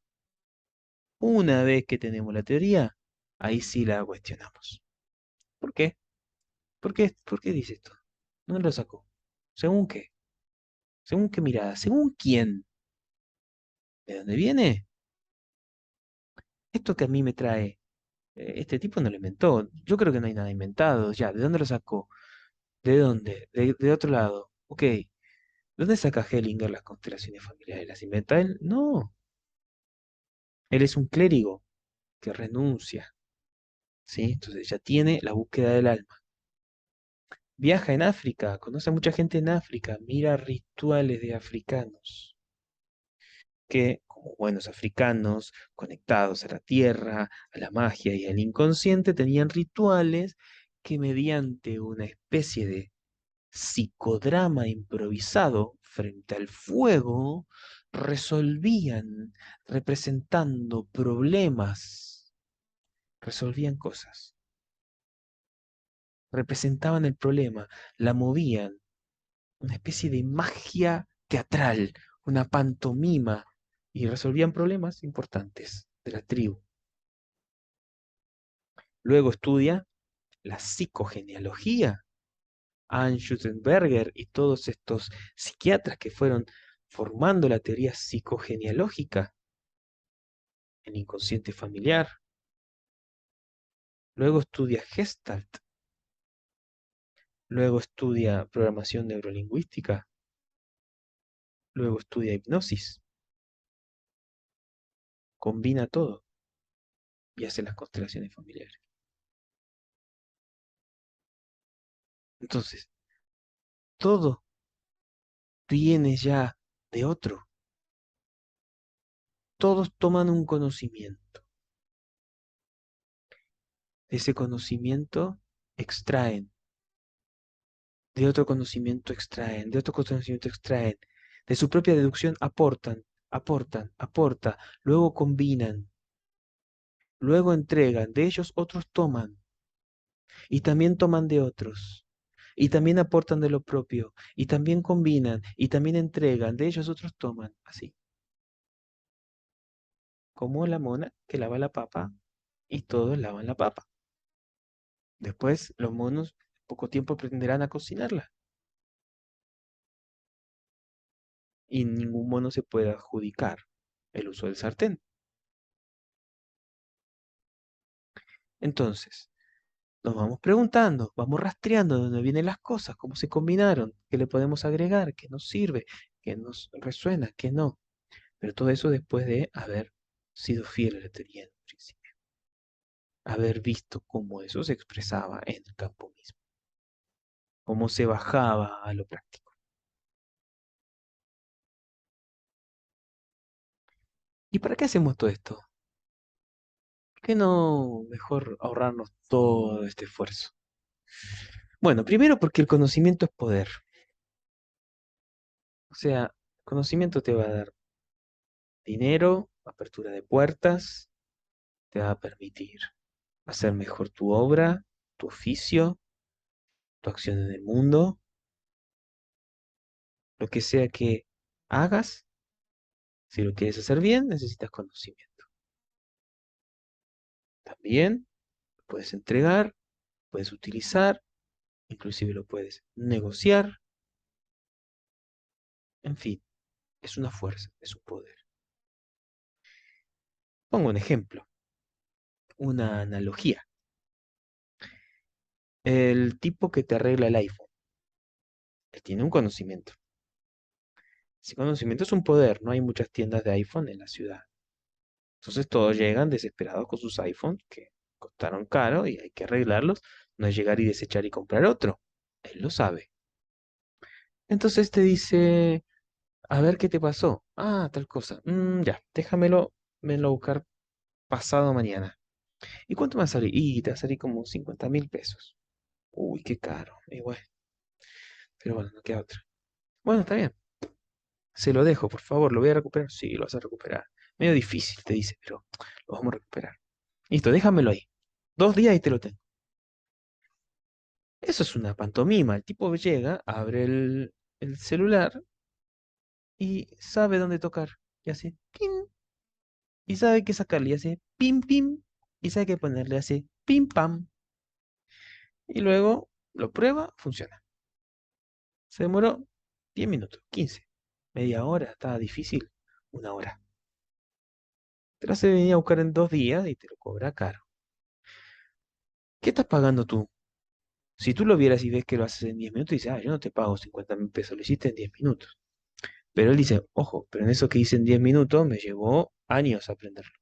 Una vez que tenemos la teoría, ahí sí la cuestionamos. ¿Por qué? ¿Por qué dice esto? ¿Dónde lo sacó? ¿Según qué? ¿Según qué mirada? ¿Según quién? ¿De dónde viene? Esto que a mí me trae, este tipo no lo inventó. Yo creo que no hay nada inventado. Ya, ¿de dónde lo sacó? ¿De dónde? De otro lado. Ok. ¿Dónde saca Hellinger las constelaciones familiares? ¿Las inventa él? No. Él es un clérigo que renuncia, ¿sí? Entonces ya tiene la búsqueda del alma. Viaja en África, conoce a mucha gente en África, mira rituales de africanos, que, como buenos africanos, conectados a la tierra, a la magia y al inconsciente, tenían rituales que mediante una especie de psicodrama improvisado frente al fuego, resolvían, representando problemas, resolvían cosas, representaban el problema, la movían, una especie de magia teatral, una pantomima, y resolvían problemas importantes de la tribu. Luego estudia la psicogenealogía. Anne Schutzenberger y todos estos psiquiatras que fueron formando la teoría psicogenealógica, el inconsciente familiar. Luego estudia Gestalt. Luego estudia programación neurolingüística. Luego estudia hipnosis. Combina todo y hace las constelaciones familiares. Entonces, todo viene ya de otro. Todos toman un conocimiento. De ese conocimiento extraen, de otro conocimiento extraen, de otro conocimiento extraen, de su propia deducción aportan, aportan, luego combinan, luego entregan, de ellos otros toman, y también toman de otros, y también aportan de lo propio, y también combinan, y también entregan, de ellos otros toman, así, como la mona que lava la papa, y todos lavan la papa. Después los monos, poco tiempo aprenderán a cocinarla, y ningún mono se puede adjudicar el uso del sartén. Entonces, nos vamos preguntando, vamos rastreando de dónde vienen las cosas, cómo se combinaron, qué le podemos agregar, qué nos sirve, qué nos resuena, qué no. Pero todo eso después de haber sido fiel a la teoría en un principio. haber visto cómo eso se expresaba en el campo mismo, cómo se bajaba a lo práctico. ¿Y para qué hacemos todo esto? ¿Por qué no mejor ahorrarnos todo este esfuerzo? Bueno, primero porque el conocimiento es poder. O sea, conocimiento te va a dar dinero, apertura de puertas, te va a permitir hacer mejor tu obra, tu oficio, tu acción en el mundo, lo que sea que hagas. Si lo quieres hacer bien, necesitas conocimiento. También lo puedes entregar, puedes utilizar, inclusive lo puedes negociar. En fin, es una fuerza, es un poder. Pongo un ejemplo, una analogía. El tipo que te arregla el iPhone, él tiene un conocimiento. Ese conocimiento es un poder, no hay muchas tiendas de iPhone en la ciudad. Entonces todos llegan desesperados con sus iPhones que costaron caro y hay que arreglarlos. No es llegar y desechar y comprar otro. Él lo sabe. Entonces te dice, a ver qué te pasó. Ah, tal cosa. Ya, déjamelo, venlo a buscar pasado mañana. ¿Y cuánto me va a salir? Y te va a salir como 50.000 pesos. Uy, qué caro. Y bueno, pero bueno, no queda otra. Bueno, está bien. Se lo dejo, por favor. ¿Lo voy a recuperar? Sí, lo vas a recuperar. Medio difícil, te dice, pero lo vamos a recuperar. Listo, déjamelo ahí. 2 días y te lo tengo. Eso es una pantomima. El tipo llega, abre el celular y sabe dónde tocar. Y hace pim. Y sabe qué sacarle. Y hace pim pim. Y sabe qué ponerle. Hace pim pam. Y luego lo prueba, funciona. Se demoró 10 minutos, 15, media hora. Estaba difícil. 1 hora. Te lo hace venir a buscar en 2 días y te lo cobra caro. ¿Qué estás pagando tú? Si tú lo vieras y ves que lo haces en 10 minutos, dices, ah, yo no te pago 50.000 pesos, lo hiciste en 10 minutos. Pero él dice, ojo, pero en eso que hice en 10 minutos me llevó años aprenderlo.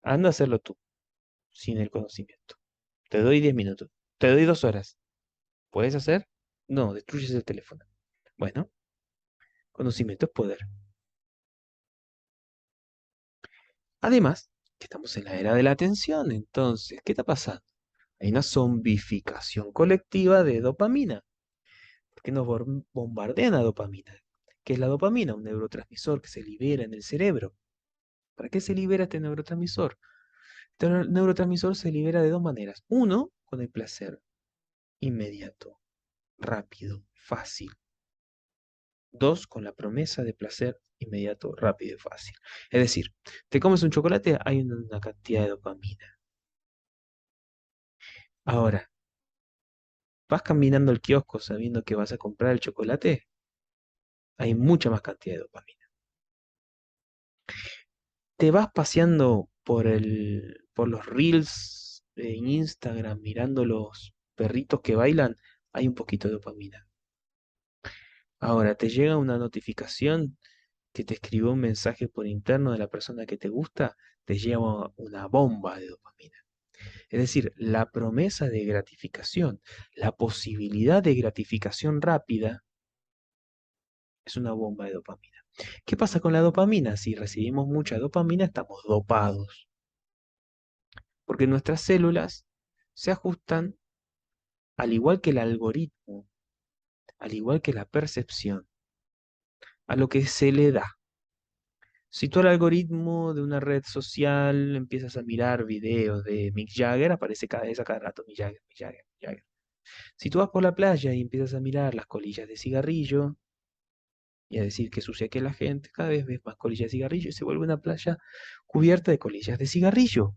Anda a hacerlo tú, sin el conocimiento. Te doy 10 minutos. Te doy 2 horas. ¿Puedes hacer? No, destruyes el teléfono. Bueno, conocimiento es poder. Además, que estamos en la era de la atención, entonces, ¿qué está pasando? Hay una zombificación colectiva de dopamina, porque nos bombardean a dopamina. ¿Qué es la dopamina? Un neurotransmisor que se libera en el cerebro. ¿Para qué se libera este neurotransmisor? Este neurotransmisor se libera de dos maneras. Uno, con el placer inmediato, rápido, fácil. Dos, con la promesa de placer inmediato, rápido y fácil. Es decir, te comes un chocolate, hay una cantidad de dopamina. Ahora, vas caminando al kiosco sabiendo que vas a comprar el chocolate, hay mucha más cantidad de dopamina. Te vas paseando por los reels de Instagram mirando los perritos que bailan, hay un poquito de dopamina. Ahora, te llega una notificación que te escribió un mensaje por interno de la persona que te gusta, te lleva una bomba de dopamina. Es decir, la promesa de gratificación, la posibilidad de gratificación rápida es una bomba de dopamina. ¿Qué pasa con la dopamina? Si recibimos mucha dopamina, estamos dopados, porque nuestras células se ajustan al igual que el algoritmo, al igual que la percepción, a lo que se le da. Si tú al algoritmo de una red social empiezas a mirar videos de Mick Jagger, aparece cada vez a cada rato Mick Jagger, Mick Jagger, Mick Jagger. Si tú vas por la playa y empiezas a mirar las colillas de cigarrillo y a decir que sucia que la gente, cada vez ves más colillas de cigarrillo y se vuelve una playa cubierta de colillas de cigarrillo.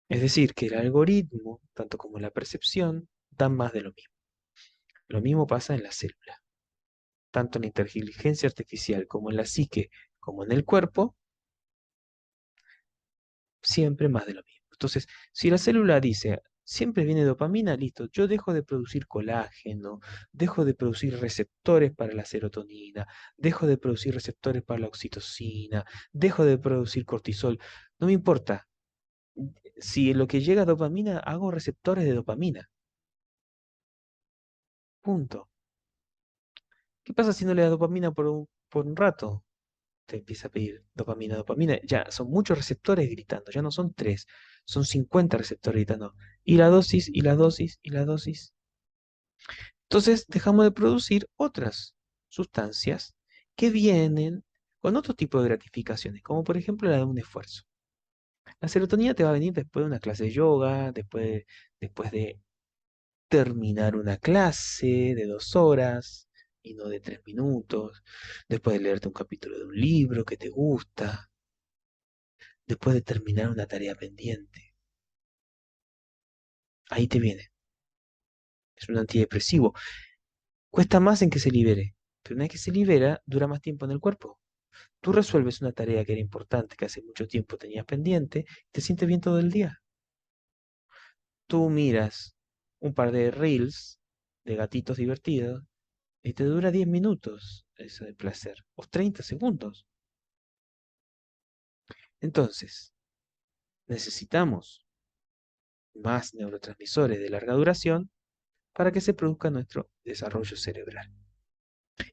Es decir, que el algoritmo, tanto como la percepción, dan más de lo mismo. Lo mismo pasa en la célula. Tanto en la inteligencia artificial como en la psique, como en el cuerpo, siempre más de lo mismo. Entonces, si la célula dice, Siempre viene dopamina, listo. Yo dejo de producir colágeno, dejo de producir receptores para la serotonina, dejo de producir receptores para la oxitocina, dejo de producir cortisol. No me importa. Si lo que llega a dopamina, hago receptores de dopamina. Punto. ¿Qué pasa si no le das dopamina por un rato? Te empieza a pedir dopamina, dopamina. Ya son muchos receptores gritando, ya no son tres, son 50 receptores gritando. Y la dosis, y la dosis, y la dosis. Entonces dejamos de producir otras sustancias que vienen con otro tipo de gratificaciones, como por ejemplo la de un esfuerzo. La serotonina te va a venir después de una clase de yoga, después de terminar una clase de 2 horas y no de 3 minutos, después de leerte un capítulo de un libro que te gusta, después de terminar una tarea pendiente. Ahí te viene. Es un antidepresivo. Cuesta más en que se libere, pero una vez que se libera, dura más tiempo en el cuerpo. Tú resuelves una tarea que era importante, que hace mucho tiempo tenías pendiente, y te sientes bien todo el día. Tú miras un par de reels de gatitos divertidos y te dura 10 minutos eso de placer, o 30 segundos. Entonces, necesitamos más neurotransmisores de larga duración para que se produzca nuestro desarrollo cerebral.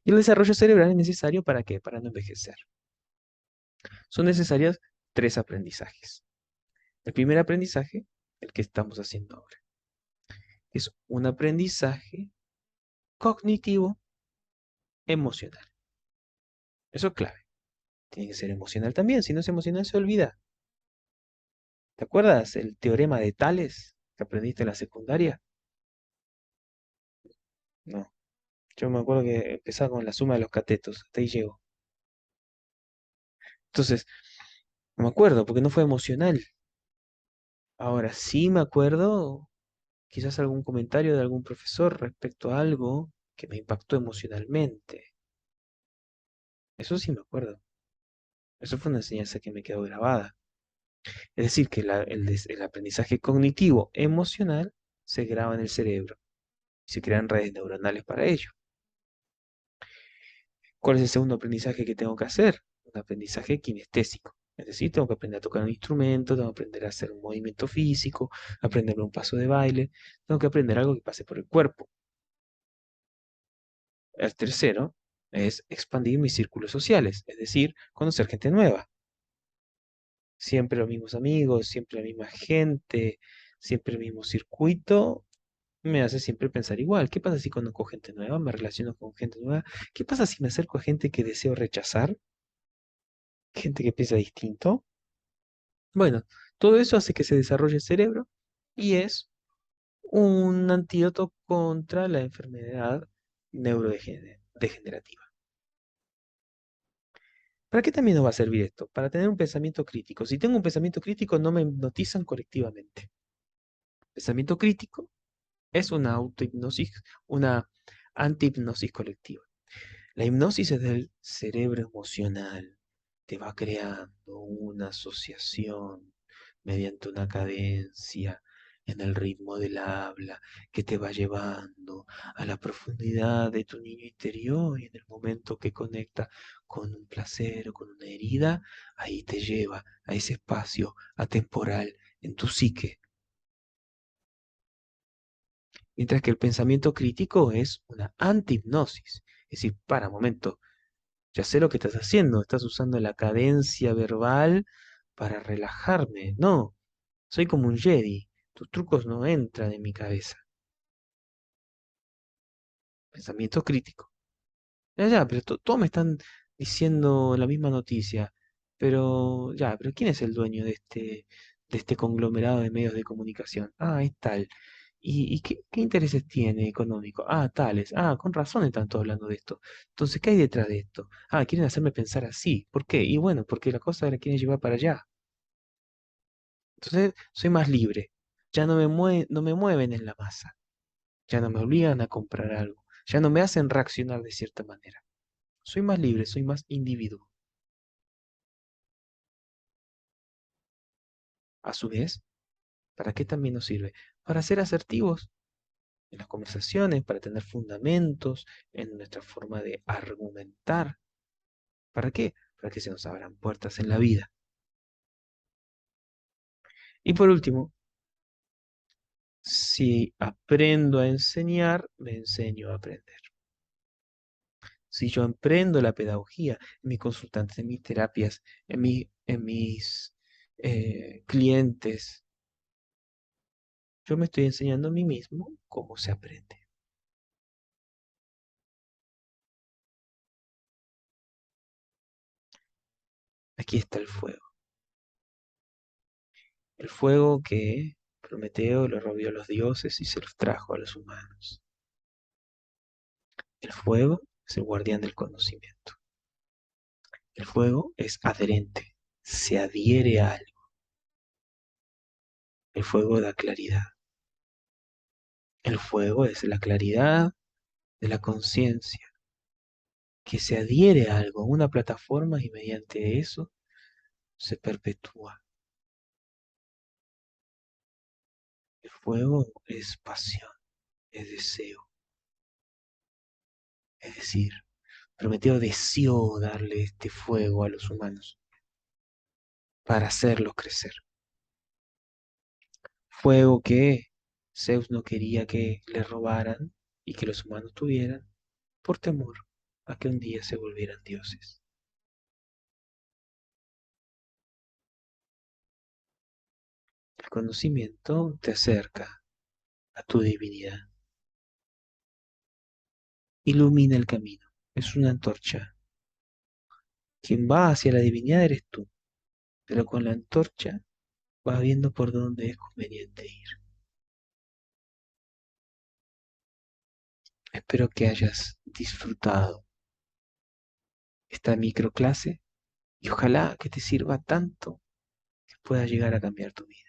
Y el desarrollo cerebral es necesario ¿para qué? Para no envejecer. Son necesarios 3 aprendizajes. El primer aprendizaje, el que estamos haciendo ahora, es un aprendizaje cognitivo emocional. Eso es clave. Tiene que ser emocional también, si no es emocional se olvida. ¿Te acuerdas el teorema de Tales que aprendiste en la secundaria? No, yo me acuerdo que empezaba con la suma de los catetos, hasta ahí llego. Entonces, no me acuerdo porque no fue emocional. Ahora sí me acuerdo, quizás algún comentario de algún profesor respecto a algo que me impactó emocionalmente. Eso sí me acuerdo. Eso fue una enseñanza que me quedó grabada. Es decir, que el aprendizaje cognitivo emocional se graba en el cerebro y se crean redes neuronales para ello. ¿Cuál es el segundo aprendizaje que tengo que hacer? Un aprendizaje kinestésico. Es decir, tengo que aprender a tocar un instrumento, tengo que aprender a hacer un movimiento físico, aprenderme un paso de baile, tengo que aprender algo que pase por el cuerpo. El tercero es expandir mis círculos sociales, es decir, conocer gente nueva. Siempre los mismos amigos, siempre la misma gente, siempre el mismo circuito, me hace siempre pensar igual. ¿Qué pasa si conozco gente nueva, me relaciono con gente nueva? ¿Qué pasa si me acerco a gente que deseo rechazar? Gente que piensa distinto. Bueno, todo eso hace que se desarrolle el cerebro y es un antídoto contra la enfermedad neurodegenerativa. ¿Para qué también nos va a servir esto? Para tener un pensamiento crítico. Si tengo un pensamiento crítico, no me hipnotizan colectivamente. Pensamiento crítico es una autohipnosis, una antihipnosis colectiva. La hipnosis es del cerebro emocional. Te va creando una asociación mediante una cadencia en el ritmo del habla que te va llevando a la profundidad de tu niño interior y en el momento que conecta con un placer o con una herida, ahí te lleva a ese espacio atemporal en tu psique. Mientras que el pensamiento crítico es una antihipnosis. Es decir, para, momento, ya sé lo que estás haciendo, estás usando la cadencia verbal para relajarme. No, soy como un Jedi, tus trucos no entran en mi cabeza. Pensamiento crítico. Ya, ya, pero todos me están diciendo la misma noticia. Pero, ya, pero ¿quién es el dueño de este conglomerado de medios de comunicación? Ah, es tal. ¿Y qué intereses tiene económico? Ah, tales. Ah, con razón están todos hablando de esto. Entonces, ¿qué hay detrás de esto? Ah, quieren hacerme pensar así. ¿Por qué? Y bueno, porque la cosa la quieren llevar para allá. Entonces, soy más libre. Ya no me mueven en la masa. Ya no me obligan a comprar algo. Ya no me hacen reaccionar de cierta manera. Soy más libre, soy más individuo. A su vez, ¿para qué también nos sirve? para ser asertivos en las conversaciones, para tener fundamentos en nuestra forma de argumentar. ¿Para qué? Para que se nos abran puertas en la vida. Y por último, si aprendo a enseñar, me enseño a aprender. Si yo emprendo la pedagogía en mis consultantes, en mis terapias, en mis clientes, yo me estoy enseñando a mí mismo cómo se aprende. Aquí está el fuego. El fuego que Prometeo le robió a los dioses y se los trajo a los humanos. El fuego es el guardián del conocimiento. El fuego es adherente, se adhiere a algo. El fuego da claridad. El fuego es la claridad de la conciencia que se adhiere a algo, a una plataforma y mediante eso se perpetúa. El fuego es pasión, es deseo. Es decir, Prometeo deseó darle este fuego a los humanos para hacerlos crecer. Fuego que Zeus no quería que le robaran y que los humanos tuvieran por temor a que un día se volvieran dioses. El conocimiento te acerca a tu divinidad, ilumina el camino, es una antorcha. Quien va hacia la divinidad eres tú, pero con la antorcha vas viendo por dónde es conveniente ir. Espero que hayas disfrutado esta microclase y ojalá que te sirva tanto que pueda llegar a cambiar tu vida.